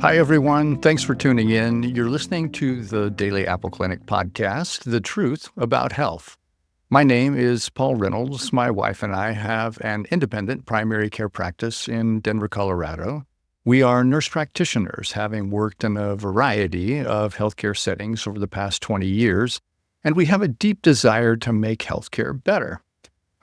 Hi, everyone. Thanks for tuning in. You're listening to the Daily Apple Clinic podcast, The Truth About Health. My name is Paul Reynolds. My wife and I have an independent primary care practice in Denver, Colorado. We are nurse practitioners, having worked in a variety of healthcare settings over the past 20 years, and we have a deep desire to make healthcare better.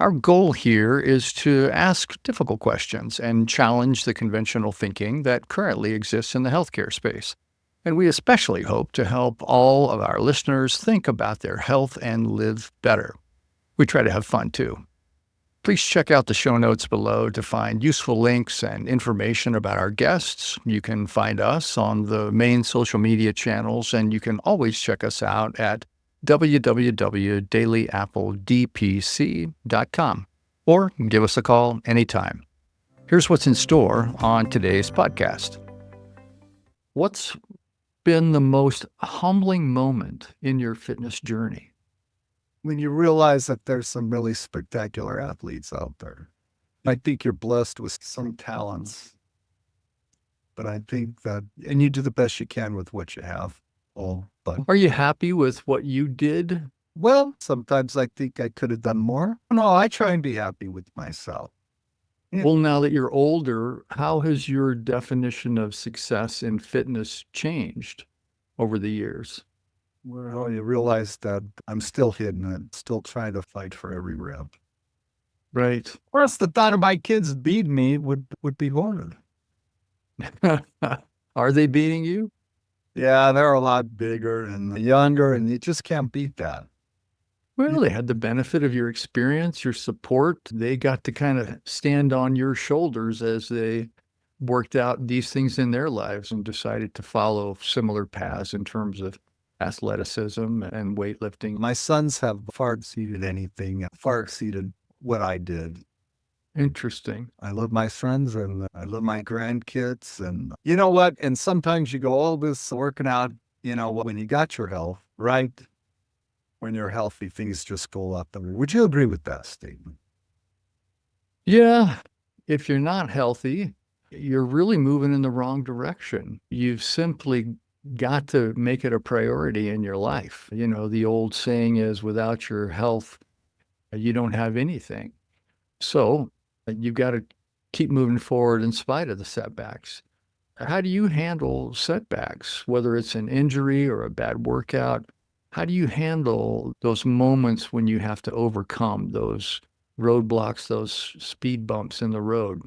Our goal here is to ask difficult questions and challenge the conventional thinking that currently exists in the healthcare space. And we especially hope to help all of our listeners think about their health and live better. We try to have fun too. Please check out the show notes below to find useful links and information about our guests. You can find us on the main social media channels, and you can always check us out at www.dailyappledpc.com or give us a call anytime. Here's what's in store on today's podcast. What's been the most humbling moment in your fitness journey? When you realize that there's some really spectacular athletes out there. I think you're blessed with some talents, but I think that, and you do the best you can with what you have. But Are you happy with what you did? well, sometimes I think I could have done more. No, I try and be happy with myself. Yeah. Well, now that you're older, how has your definition of success in fitness changed over the years? Well, you realize that I'm still hidden and still trying to fight for every rep. Right. Of course, the thought of my kids beating me would be horrid. Are they beating you? Yeah, they're a lot bigger and younger, and you just can't beat that. Well, they had the benefit of your experience, your support. They got to kind of stand on your shoulders as they worked out these things in their lives and decided to follow similar paths in terms of athleticism and weightlifting. My sons have far exceeded what I did. Interesting. I love my friends and I love my grandkids. And you know what? And sometimes you go, all this working out, when you got your health, right? When you're healthy, things just go up. Would you agree with that statement? Yeah. If you're not healthy, you're really moving in the wrong direction. You've simply got to make it a priority in your life. The old saying is, without your health, you don't have anything. So you've got to keep moving forward in spite of the setbacks. How do you handle setbacks, whether it's an injury or a bad workout? How do you handle those moments when you have to overcome those roadblocks, those speed bumps in the road?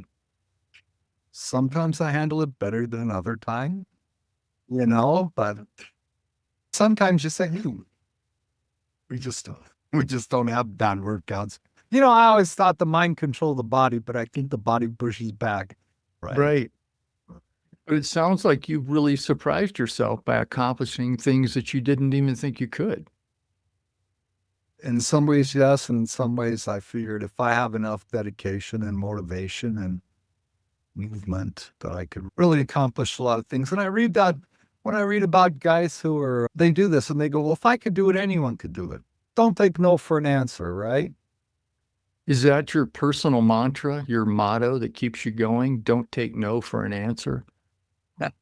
Sometimes I handle it better than other times, but sometimes you say, we just don't have bad workouts. I always thought the mind controlled the body, but I think the body pushes back. Right. But it sounds like you've really surprised yourself by accomplishing things that you didn't even think you could. In some ways, yes. In some ways, I figured if I have enough dedication and motivation and movement that I could really accomplish a lot of things. And when I read about guys they do this and they go, well, if I could do it, anyone could do it. Don't take no for an answer, right? Is that your personal mantra, your motto that keeps you going? Don't take no for an answer?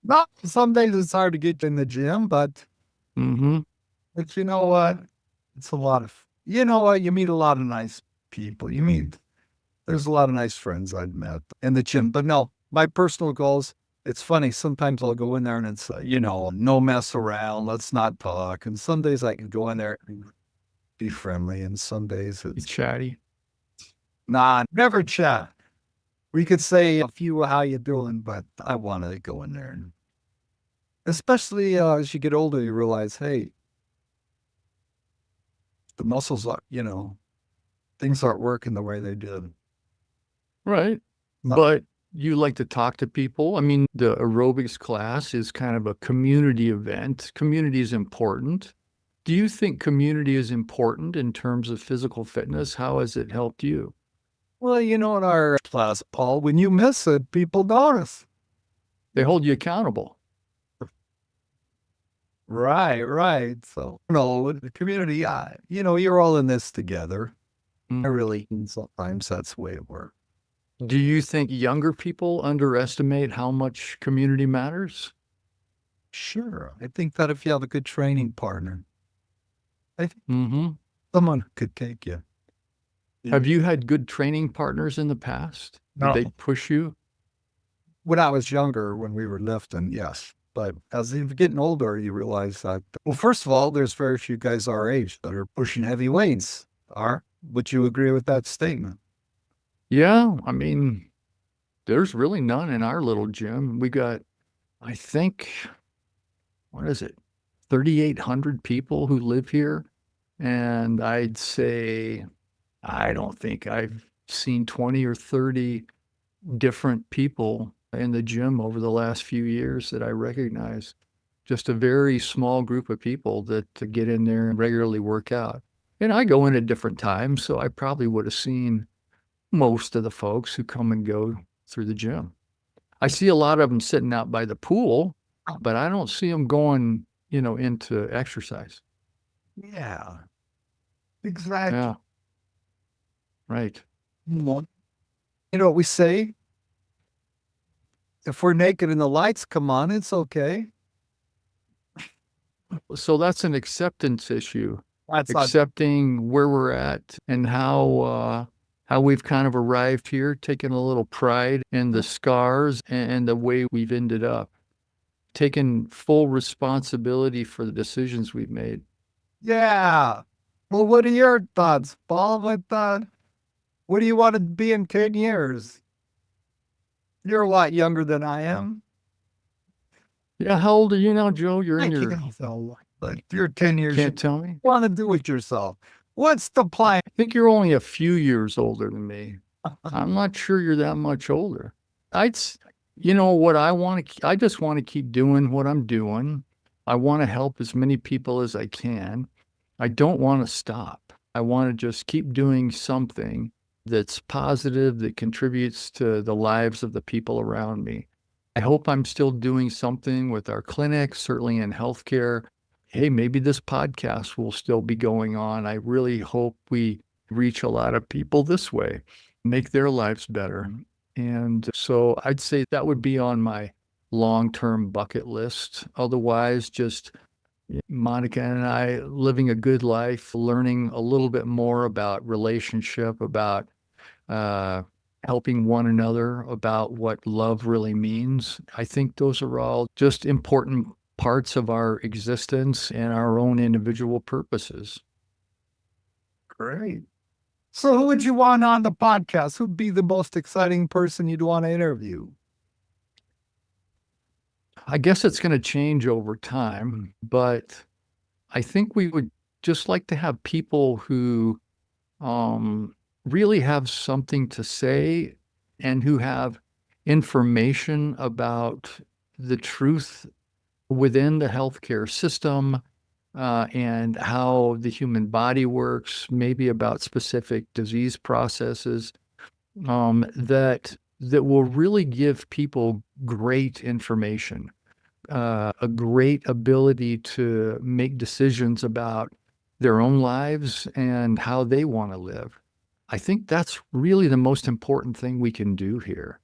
No, some days it's hard to get in the gym, but but you know what? It's a lot of, you meet a lot of nice people. There's a lot of nice friends I've met in the gym. But no, my personal goals, it's funny. Sometimes I'll go in there and it's, no mess around. Let's not talk. And some days I can go in there and be friendly. And some days it's chatty. Nah, never chat. We could say a few, how you doing, but I want to go in there. And especially as you get older, you realize, hey, the muscles are, things aren't working the way they did. Right. But you like to talk to people. I mean, the aerobics class is kind of a community event. Community is important. Do you think community is important in terms of physical fitness? How has it helped you? Well, in our class, Paul, when you miss it, people notice. They hold you accountable. Right. So, the community, you're all in this together. Sometimes that's the way it works. Do you think younger people underestimate how much community matters? Sure. I think that if you have a good training partner, I think Mm-hmm. someone could take you. Have you had good training partners in the past? Did they No. push you? When I was younger, when we were lifting, yes. But as you're getting older, you realize that, well, first of all, there's very few guys our age that are pushing heavy weights. Would you agree with that statement? Yeah, I mean, there's really none in our little gym. We got, I think, what is it, 3,800 people who live here. And I'd say, I don't think I've seen 20 or 30 different people in the gym over the last few years that I recognize. Just a very small group of people that to get in there and regularly work out. And I go in at different times, so I probably would have seen most of the folks who come and go through the gym. I see a lot of them sitting out by the pool, but I don't see them going, into exercise. Yeah, exactly. Yeah, right. You know what we say? If we're naked and the lights come on, it's okay. So that's an acceptance issue, That's not accepting where we're at and how we've kind of arrived here, taking a little pride in the scars and the way we've ended up, taking full responsibility for the decisions we've made. Yeah. Well, what are your thoughts, Paul? What do you want to be in 10 years? You're a lot younger than I am. Yeah, how old are you now, Joe? You're I in your, can't tell. But you're 10 years, you can't tell me? want to do it yourself. What's the plan? I think you're only a few years older than me. I'm not sure you're that much older. I'd, what I just want to keep doing what I'm doing. I want to help as many people as I can. I don't want to stop. I want to just keep doing something that's positive, that contributes to the lives of the people around me. I hope I'm still doing something with our clinic, certainly in healthcare. Hey, maybe this podcast will still be going on. I really hope we reach a lot of people this way, make their lives better. And so I'd say that would be on my long-term bucket list. Otherwise, just Monica and I living a good life, learning a little bit more about relationship, about uh, helping one another, about what love really means. I think those are all just important parts of our existence and our own individual purposes. Great. So, who would you want on the podcast? Who'd be the most exciting person you'd want to interview? I guess it's going to change over time, but I think we would just like to have people who really have something to say and who have information about the truth within the healthcare system and how the human body works, maybe about specific disease processes that will really give people great information, a great ability to make decisions about their own lives and how they want to live. I think that's really the most important thing we can do here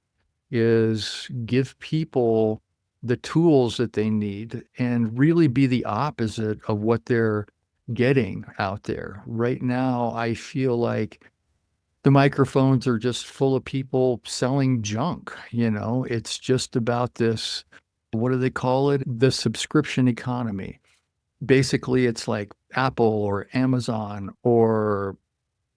is give people the tools that they need and really be the opposite of what they're getting out there. Right now, I feel like the microphones are just full of people selling junk. It's just about this, what do they call it? The subscription economy. Basically, it's like Apple or Amazon or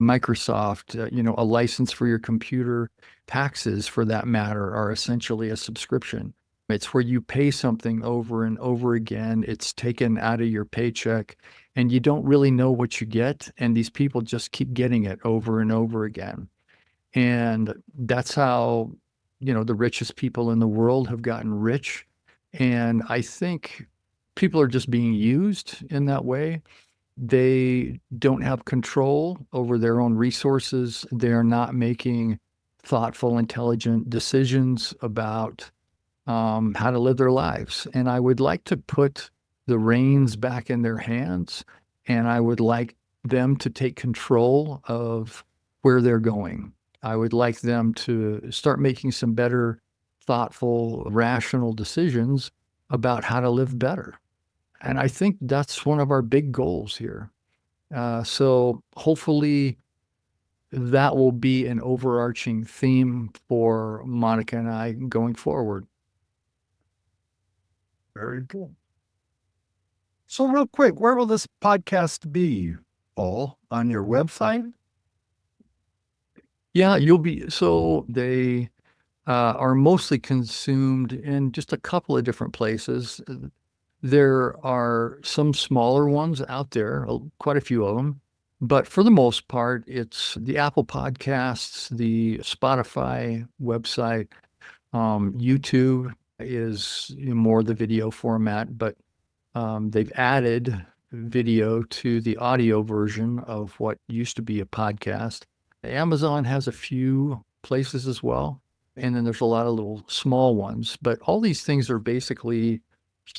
Microsoft, a license for your computer, taxes for that matter, are essentially a subscription. It's where you pay something over and over again. It's taken out of your paycheck and you don't really know what you get. And these people just keep getting it over and over again. And that's how, the richest people in the world have gotten rich. And I think people are just being used in that way. They don't have control over their own resources. They're not making thoughtful, intelligent decisions about how to live their lives. And I would like to put the reins back in their hands, and I would like them to take control of where they're going. I would like them to start making some better, thoughtful, rational decisions about how to live better. And I think that's one of our big goals here. So hopefully that will be an overarching theme for Monica and I going forward. Very good. So real quick, where will this podcast be, Paul? On your website? Yeah, so they are mostly consumed in just a couple of different places. There are some smaller ones out there, quite a few of them. But for the most part, it's the Apple Podcasts, the Spotify website, YouTube is more the video format, but they've added video to the audio version of what used to be a podcast. Amazon has a few places as well. And then there's a lot of little small ones. But all these things are basically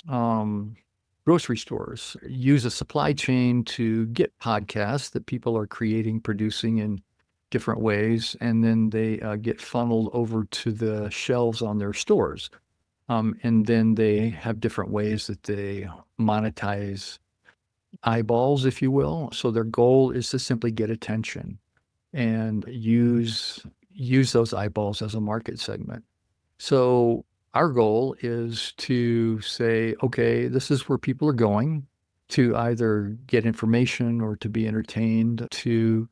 um, grocery stores use a supply chain to get podcasts that people are creating, producing in different ways, and then they get funneled over to the shelves on their stores. And then they have different ways that they monetize eyeballs, if you will. So their goal is to simply get attention and use those eyeballs as a market segment. So our goal is to say, okay, this is where people are going to either get information or to be entertained, to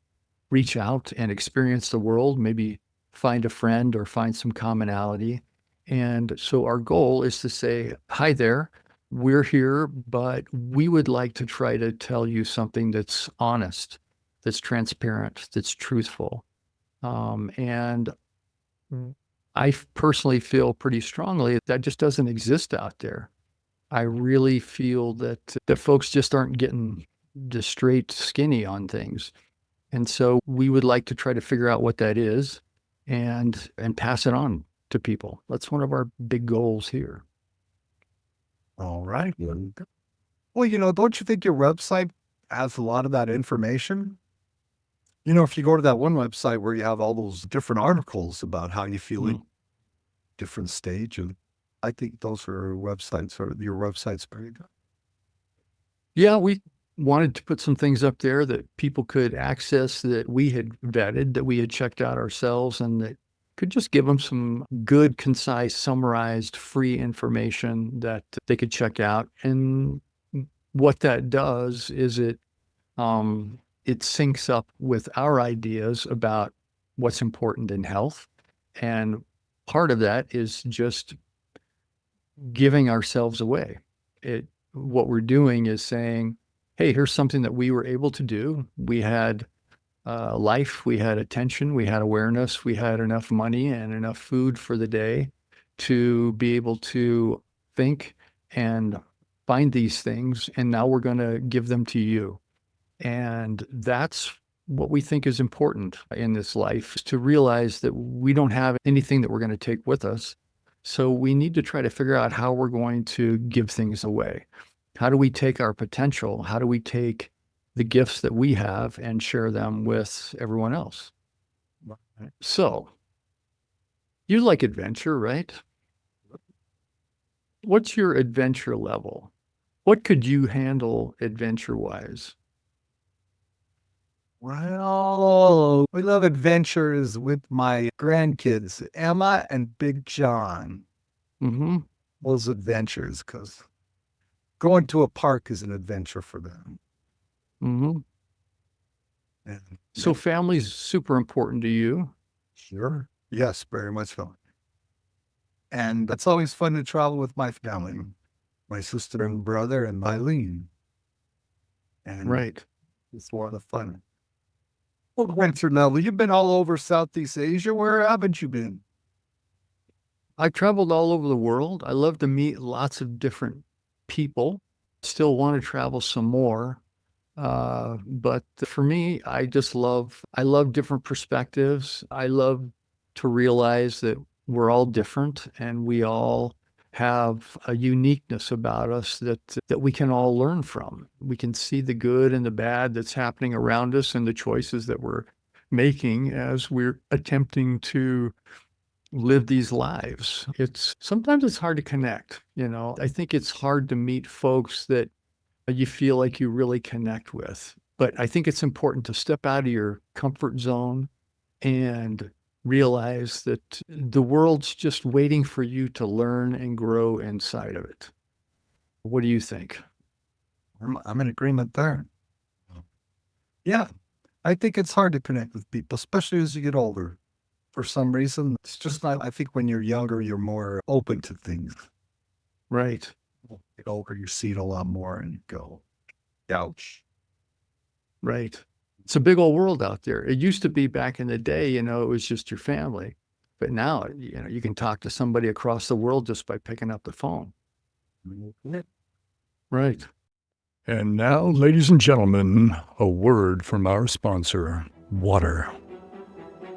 reach out and experience the world, maybe find a friend or find some commonality. And so our goal is to say, hi there, we're here, but we would like to try to tell you something that's honest, that's transparent, that's truthful. And I personally feel pretty strongly that just doesn't exist out there. I really feel that folks just aren't getting the straight skinny on things. And so we would like to try to figure out what that is and pass it on to people. That's one of our big goals here. All right. Well, don't you think your website has a lot of that information? If you go to that one website where you have all those different articles about how you feel in different stage, and I think those are websites, or your website's very good. Yeah, we wanted to put some things up there that people could access that we had vetted, that we had checked out ourselves, and that could just give them some good, concise, summarized, free information that they could check out. And what that does is it syncs up with our ideas about what's important in health. And part of that is just giving ourselves away. What we're doing is saying, hey, here's something that we were able to do. We had life, we had attention, we had awareness, we had enough money and enough food for the day to be able to think and find these things. And now we're going to give them to you. And that's what we think is important in this life, is to realize that we don't have anything that we're going to take with us. So we need to try to figure out how we're going to give things away. How do we take our potential? How do we take the gifts that we have and share them with everyone else? So you like adventure, right? What's your adventure level? What could you handle adventure-wise? Well, we love adventures with my grandkids, Emma and Big John. Mm-hmm. Those adventures, because going to a park is an adventure for them. Mm-hmm. And So family's super important to you. sure. Yes, very much so. And it's always fun to travel with my family, my sister and brother and Eileen. And Right. it's more of the fun. Well, adventure level, you've been all over Southeast Asia. Where haven't you been? I've traveled all over the world. I love to meet lots of different people. Still want to travel some more. But for me, I love different perspectives. I love to realize that we're all different and we all have a uniqueness about us that we can all learn from. We can see the good and the bad that's happening around us and the choices that we're making as we're attempting to live these lives. Sometimes it's hard to connect, I think it's hard to meet folks that you feel like you really connect with. But I think it's important to step out of your comfort zone and realize that the world's just waiting for you to learn and grow inside of it. What do you think? I'm in agreement there. Yeah, I think it's hard to connect with people, especially as you get older. For some reason, it's just not. I think when you're younger, you're more open to things. Right. Get older, you see it a lot more and you go, ouch. Right. It's a big old world out there. It used to be back in the day, it was just your family. But now, you can talk to somebody across the world just by picking up the phone. Right. And now, ladies and gentlemen, a word from our sponsor, water.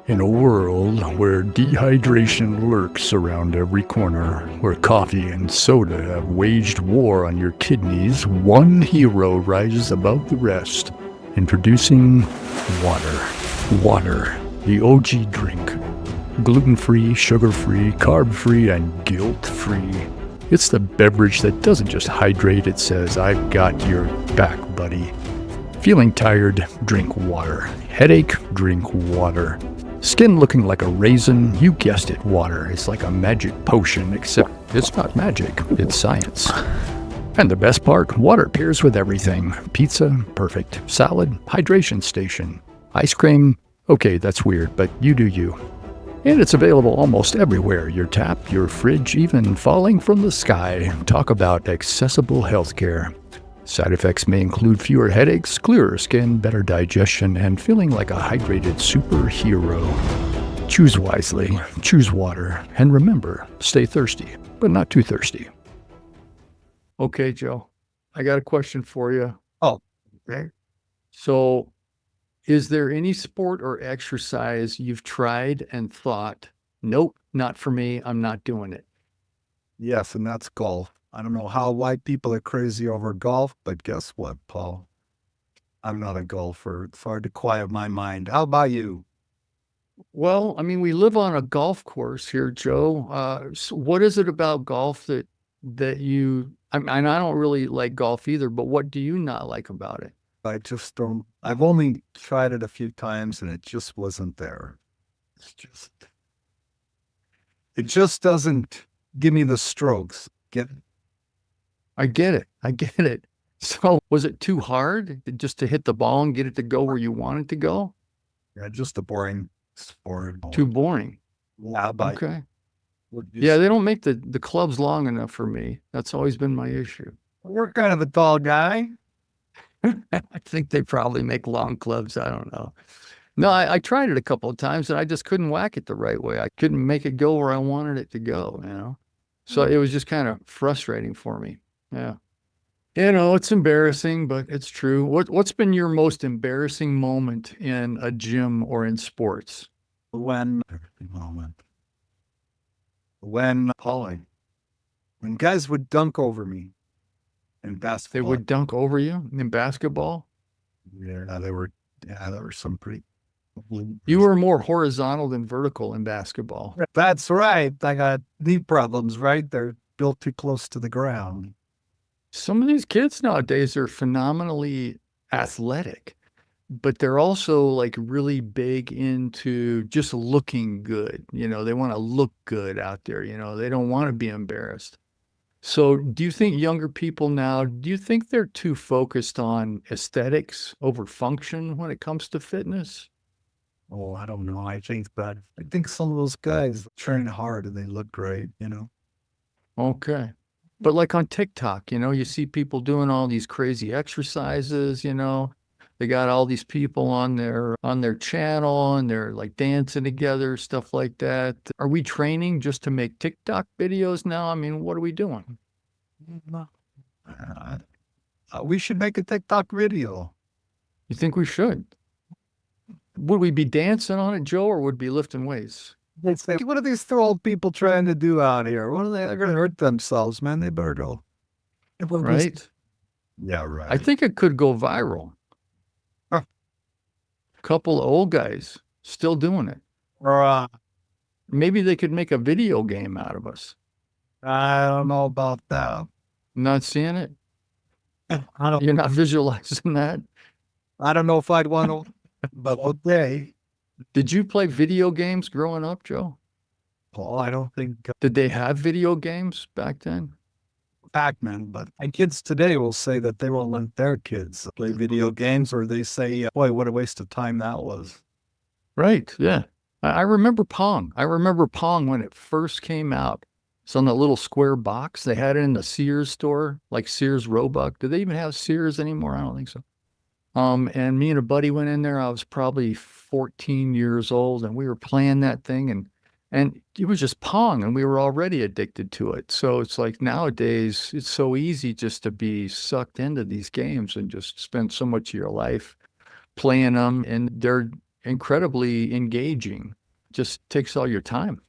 In a world where dehydration lurks around every corner, where coffee and soda have waged war on your kidneys, one hero rises above the rest. Introducing water. Water, the OG drink. Gluten-free, sugar-free, carb-free, and guilt-free. It's the beverage that doesn't just hydrate, it says, I've got your back, buddy. Feeling tired? Drink water. Headache? Drink water. Skin looking like a raisin? You guessed it, water. It's like a magic potion, except it's not magic, it's science. And the best part, water pairs with everything. Pizza, perfect. Salad, hydration station. Ice cream, okay, that's weird, but you do you. And it's available almost everywhere. Your tap, your fridge, even falling from the sky. Talk about accessible healthcare. Side effects may include fewer headaches, clearer skin, better digestion, and feeling like a hydrated superhero. Choose wisely, choose water, and remember, stay thirsty, but not too thirsty. Okay, Joe, I got a question for you. Oh, okay. So, is there any sport or exercise you've tried and thought, nope, not for me, I'm not doing it? Yes, and that's golf. I don't know how white people are crazy over golf, but guess what, Paul? I'm not a golfer. It's hard to quiet my mind. How about you? Well, I mean, we live on a golf course here, Joe. So what is it about golf that you? I mean, I don't really like golf either, but what do you not like about it? I just don't. I've only tried it a few times and it just wasn't there. It just doesn't give me the strokes. Get it? I get it. I get it. So, was it too hard just to hit the ball and get it to go where you want it to go? Yeah, just a boring sport. Too boring. Yeah, but Okay. Yeah, they don't make the clubs long enough for me. That's always been my issue. we're kind of a tall guy. I think they probably make long clubs. I don't know. No, I tried it a couple of times and I just couldn't whack it the right way. I couldn't make it go where I wanted it to go. So it was just kind of frustrating for me. Yeah. It's embarrassing, but it's true. What's been your most embarrassing moment in a gym or in sports? When guys would dunk over me in basketball. They would dunk over you in basketball? Yeah, there were some pretty. You were more horizontal than vertical in basketball. That's right. I got knee problems, right? They're built too close to the ground. Some of these kids nowadays are phenomenally athletic, but they're also like really big into just looking good. They want to look good out there. They don't want to be embarrassed. So do you think younger people now, do you think they're too focused on aesthetics over function when it comes to fitness? Oh, I don't know. I think some of those guys train hard and they look great. Okay. But like on TikTok, you see people doing all these crazy exercises, they got all these people on their channel and they're like dancing together, stuff like that. Are we training just to make TikTok videos now? I mean, what are we doing? We should make a TikTok video. You think we should? Would we be dancing on it, Joe, or would we be lifting weights? What are these old people trying to do out here? What are they? They're going to hurt themselves, man. They better go. Right? Yeah, right. I think it could go viral. Huh. Couple of old guys still doing it. Or Maybe they could make a video game out of us. I don't know about that. Not seeing it? I don't. You're not visualizing that? I don't know if I'd want to, but okay. Did you play video games growing up, Joe? Paul, I don't think Did they have video games back then? Pac-Man, but my kids today will say that they won't let their kids play video games, or they say, boy, what a waste of time that was. Right. Yeah. I remember Pong. I remember Pong when it first came out. It's on that little square box. They had it in the Sears store, like Sears Roebuck. Do they even have Sears anymore? I don't think so. And me and a buddy went in there. I was probably 14 years old, and we were playing that thing, and it was just Pong, and we were already addicted to it. So it's like nowadays, it's so easy just to be sucked into these games and just spend so much of your life playing them, and they're incredibly engaging. Just takes all your time.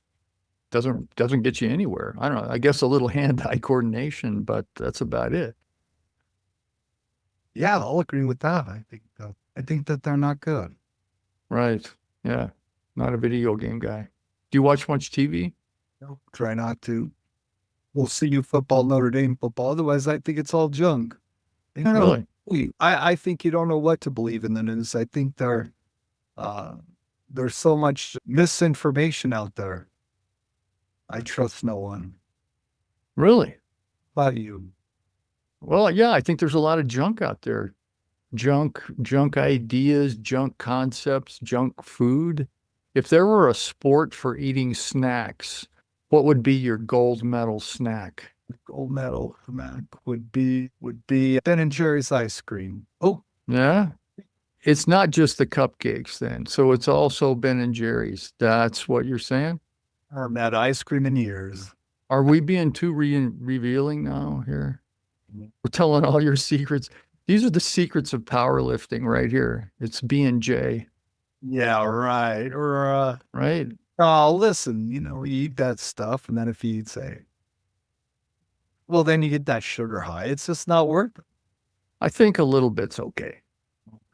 Doesn't get you anywhere. I don't know. I guess a little hand-eye coordination, but that's about it. Yeah, I'll agree with that. I think that they're not good. Right. Yeah. Not a video game guy. Do you watch much TV? No, try not to. We'll see you football, Notre Dame football. Otherwise, I think it's all junk. You know, Really? I think you don't know what to believe in the news. I think there's so much misinformation out there. I trust no one. Really? How about you? Well, yeah, I think there's a lot of junk out there. Junk ideas, junk concepts, junk food. If there were a sport for eating snacks, what would be your gold medal snack? Gold medal snack would be Ben and Jerry's ice cream. Oh, Yeah. It's not just the cupcakes then. So it's also Ben and Jerry's. That's what you're saying? I haven't had ice cream in years. Are we being too revealing now here? We're telling all your secrets. These are the secrets of powerlifting right here. It's B&J, Yeah, right. Or right? oh, listen, you eat that stuff, and then if you say, well, then you get that sugar high. It's just not worth it. I think a little bit's okay.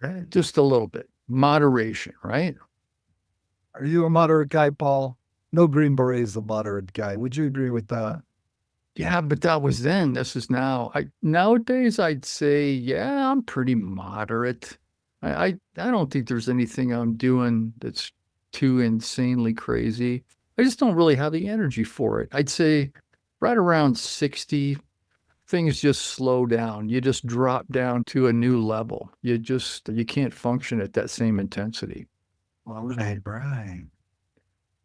Okay. Just a little bit. Moderation, right? Are you a moderate guy, Paul? No Green Beret is a moderate guy. Would you agree with that? Yeah, but that was then. This is now. Nowadays I'd say, yeah, I'm pretty moderate. I don't think there's anything I'm doing that's too insanely crazy. I just don't really have the energy for it. I'd say right around 60, things just slow down. You just drop down to a new level. You can't function at that same intensity. Well, right.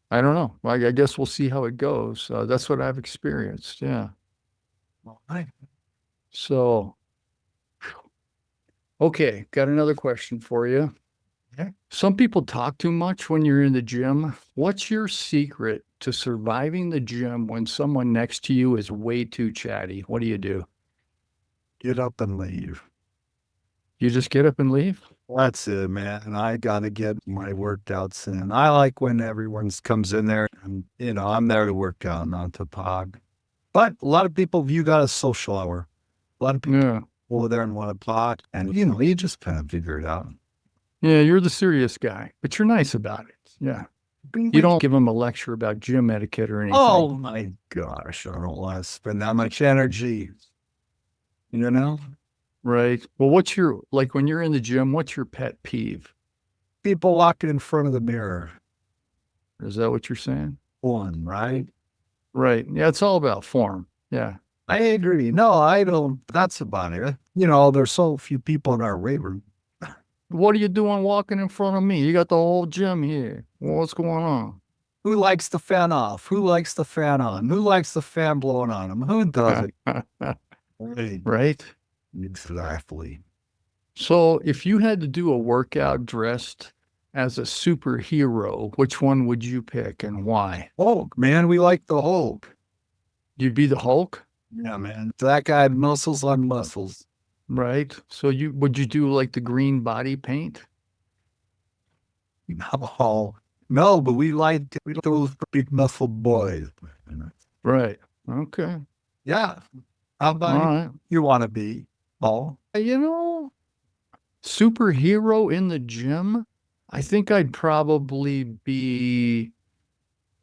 I don't know. I guess we'll see how it goes. That's what I've experienced. Yeah. Well, right. So, okay, got another question for you. Yeah. Some people talk too much when you're in the gym. What's your secret to surviving the gym when someone next to you is way too chatty? What do you do? Get up and leave. You just get up and leave? That's it, man. I gotta get my workouts in. I like when everyone comes in there and, I'm there to work out, not to talk. But a lot of people view that as social hour. A lot of people Yeah. go there and want to talk, and, you just kind of figure it out. Yeah, you're the serious guy, but you're nice about it. Yeah. You don't give them a lecture about gym etiquette or anything. Oh my gosh, I don't want to spend that much energy. Right. Well, when you're in the gym, what's your pet peeve? People walking in front of the mirror. Is that what you're saying? One, right? Right. Yeah, it's all about form. Yeah. I agree. No, I don't. That's about it. There's so few people in our weight room. What are you doing walking in front of me? You got the whole gym here. What's going on? Who likes the fan off? Who likes the fan on? Who likes the fan blowing on them? Who does it? Right. Exactly. So if you had to do a workout dressed as a superhero, which one would you pick and why? Hulk, man. We like the Hulk. You'd be the Hulk? Yeah, man. That guy had muscles on muscles. Right. So would you do like the green body paint? No, but we like those big muscle boys. Right. Okay. Yeah. How about you want to be, Paul? Superhero in the gym? I think I'd probably be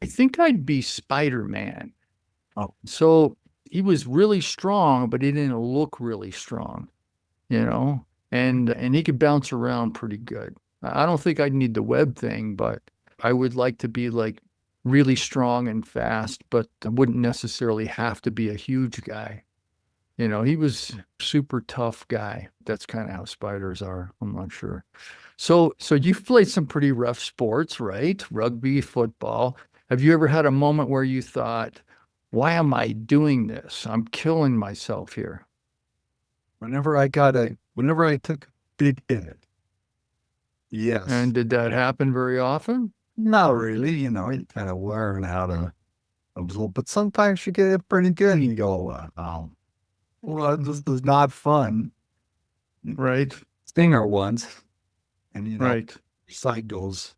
I think I'd be Spider-Man. Oh, So he was really strong, but he didn't look really strong, you know? And he could bounce around pretty good. I don't think I'd need the web thing, but I would like to be like really strong and fast, but I wouldn't necessarily have to be a huge guy. You know, he was super tough guy. That's kind of how spiders are. I'm not sure. So you've played some pretty rough sports, right? Rugby, football. Have you ever had a moment where you thought, why am I doing this? I'm killing myself here. whenever I took a big hit, yes. And did that happen very often? Not really, you kind of learn how to absorb, but sometimes you get it pretty good and you go, well, this is not fun. Right, Stinger once, and right. side goes,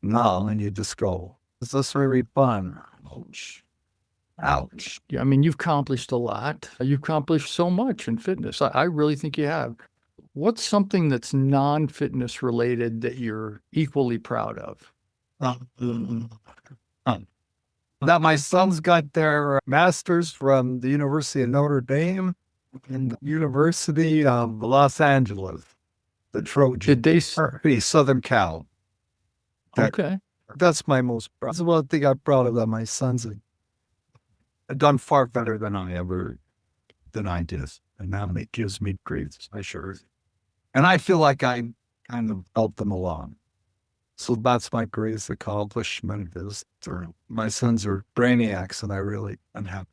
no, and you just go, is this really fun? Ouch. Ouch. Yeah, I mean, you've accomplished a lot. You've accomplished so much in fitness. I really think you have. What's something that's non-fitness related that you're equally proud of? Uh, that my sons got their master's from the University of Notre Dame and the University of Los Angeles, the Did Trojan, they? or the Southern Cal. That, Okay. that's my most proud. That's one thing I'm proud of, that my sons have done far better than I did. And now it gives me grief, I sure. And I feel like I kind of helped them along. So that's my greatest accomplishment is my sons are brainiacs and I really am happy.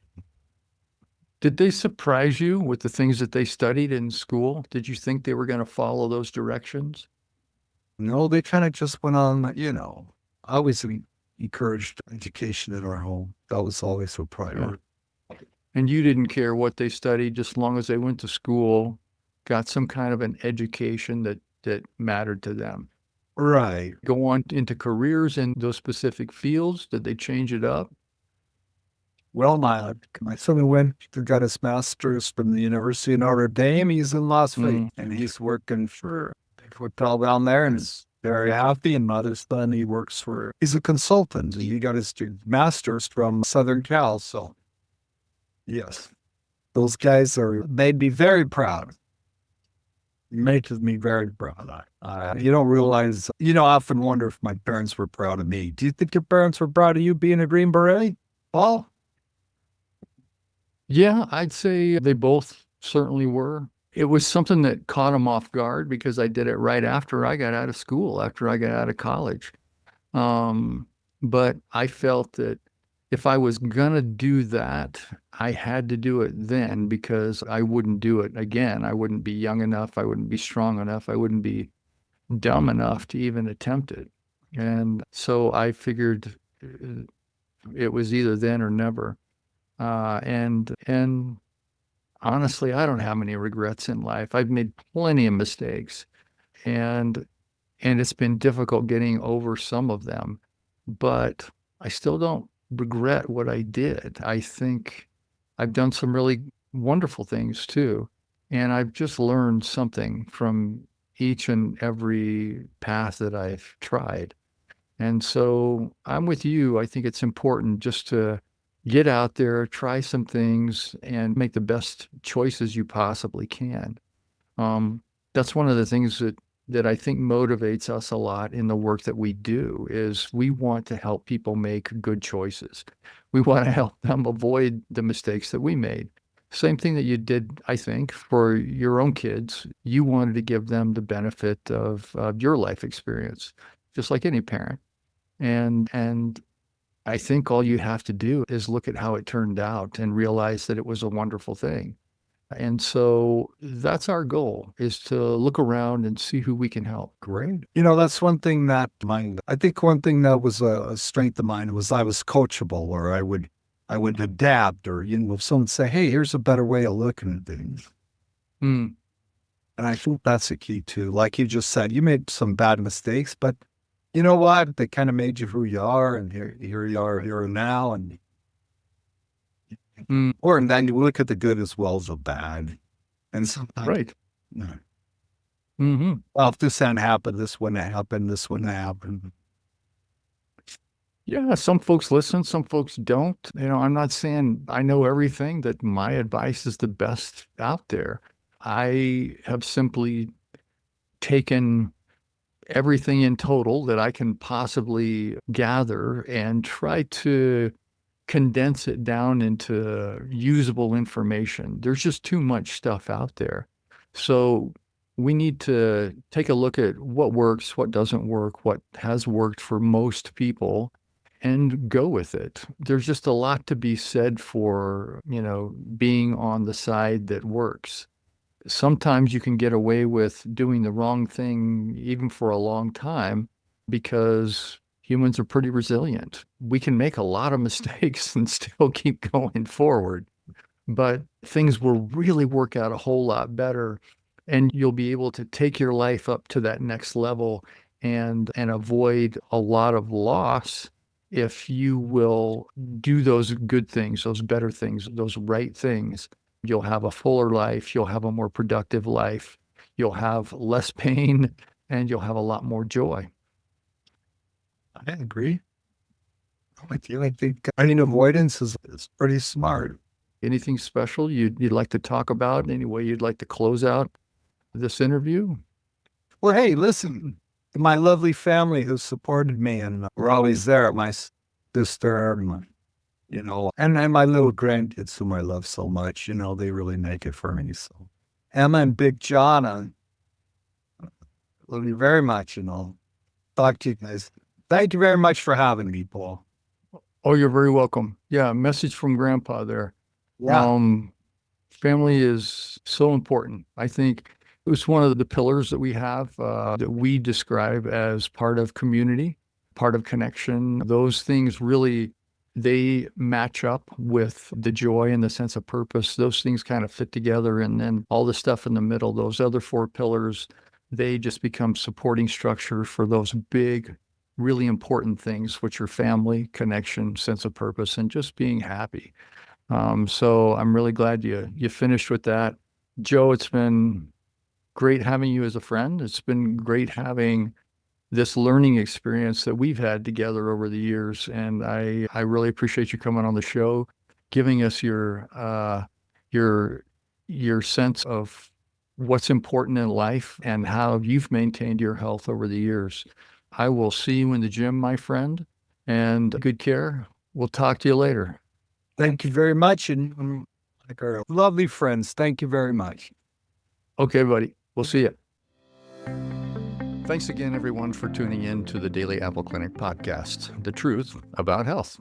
Did they surprise you with the things that they studied in school? Did you think they were going to follow those directions? No, they kind of just went on, I always encouraged education in our home. That was always a priority. And you didn't care what they studied, just as long as they went to school, got some kind of an education that mattered to them. Right. Go on into careers in those specific fields? Did they change it up? Well, my son got his master's from the University of Notre Dame. He's in Las Vegas and he's working for a big hotel down there and is very happy. And my other son, he's a consultant. He got his master's from Southern Cal. So, yes, those guys made me very proud. Makes me very proud. You don't realize, I often wonder if my parents were proud of me. Do you think your parents were proud of you being a Green Beret, Paul? Yeah, I'd say they both certainly were. It was something that caught them off guard because I did it right after I got out of school, after I got out of college. Um, but I felt that if I was gonna do that, I had to do it then because I wouldn't do it again. I wouldn't be young enough. I wouldn't be strong enough. I wouldn't be dumb enough to even attempt it. And so I figured it was either then or never. And honestly, I don't have any regrets in life. I've made plenty of mistakes, and it's been difficult getting over some of them, but I still don't regret what I did. I think I've done some really wonderful things too, and I've just learned something from each and every path that I've tried. And so I'm with you. I think it's important just to get out there, try some things, and make the best choices you possibly can. That's one of the things that I think motivates us a lot in the work that we do is we want to help people make good choices. We want to help them avoid the mistakes that we made. Same thing that you did, I think, for your own kids. You wanted to give them the benefit of your life experience, just like any parent. And I think all you have to do is look at how it turned out and realize that it was a wonderful thing. And so that's our goal is to look around and see who we can help. Great. That's one thing I think one thing that was a strength of mine was I was coachable, or I would adapt, or, if someone say, hey, here's a better way of looking at things. Mm, And I think that's the key too. Like you just said, you made some bad mistakes, but you know what? They kind of made you who you are, and here you are here now. And then you look at the good as well as the bad. And sometimes, right. no. Hmm. Well, if this hadn't happened, this wouldn't happen, this wouldn't happen. Yeah, some folks listen, some folks don't. I'm not saying I know everything, that my advice is the best out there. I have simply taken everything in total that I can possibly gather and try to condense it down into usable information. There's just too much stuff out there. So we need to take a look at what works, what doesn't work, what has worked for most people, and go with it. There's just a lot to be said for, being on the side that works. Sometimes you can get away with doing the wrong thing even for a long time because humans are pretty resilient. We can make a lot of mistakes and still keep going forward, but things will really work out a whole lot better, and you'll be able to take your life up to that next level and avoid a lot of loss if you will do those good things, those better things, those right things. You'll have a fuller life, you'll have a more productive life, you'll have less pain, and you'll have a lot more joy. I agree with you. I think pain avoidance is pretty smart. Anything special you'd like to talk about? Any way you'd like to close out this interview? Well, hey, listen, my lovely family who supported me and were always there, my sister, and my little grandkids whom I love so much, they really make it for me. So Emma and Big John, I love you very much, Talk to you guys. Thank you very much for having me, Paul. Oh, you're very welcome. Yeah, message from Grandpa there. Yeah. Family is so important. I think it was one of the pillars that we have that we describe as part of community, part of connection. Those things really, they match up with the joy and the sense of purpose. Those things kind of fit together. And then all the stuff in the middle, those other four pillars, they just become supporting structure for those big, really important things, which are family, connection, sense of purpose, and just being happy. So I'm really glad you finished with that. Joe, it's been great having you as a friend. It's been great having this learning experience that we've had together over the years. And I really appreciate you coming on the show, giving us your sense of what's important in life and how you've maintained your health over the years. I will see you in the gym, my friend, and good care. We'll talk to you later. Thank you very much. And like our lovely friends, thank you very much. Okay, buddy. We'll see you. Thanks again, everyone, for tuning in to the Daily Apple Clinic podcast, The Truth About Health.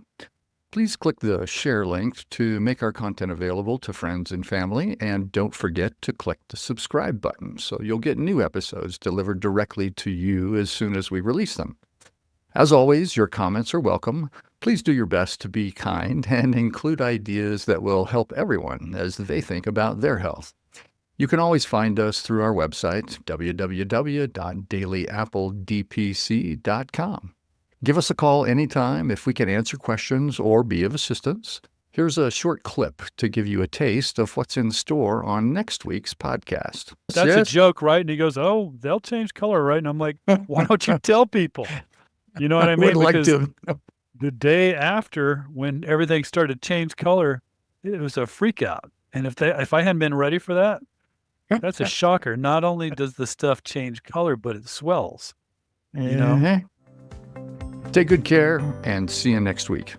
Please click the share link to make our content available to friends and family, and don't forget to click the subscribe button so you'll get new episodes delivered directly to you as soon as we release them. As always, your comments are welcome. Please do your best to be kind and include ideas that will help everyone as they think about their health. You can always find us through our website, www.dailyappledpc.com. Give us a call anytime if we can answer questions or be of assistance. Here's a short clip to give you a taste of what's in store on next week's podcast. That's a joke, right? And he goes, "Oh, they'll change color, right?" And I'm like, "Why don't you tell people?" You know what I mean? Would Because like to. the day after, when everything started to change color, it was a freak out. And if I hadn't been ready for that, that's a shocker. Not only does the stuff change color, but it swells. Take good care and see you next week.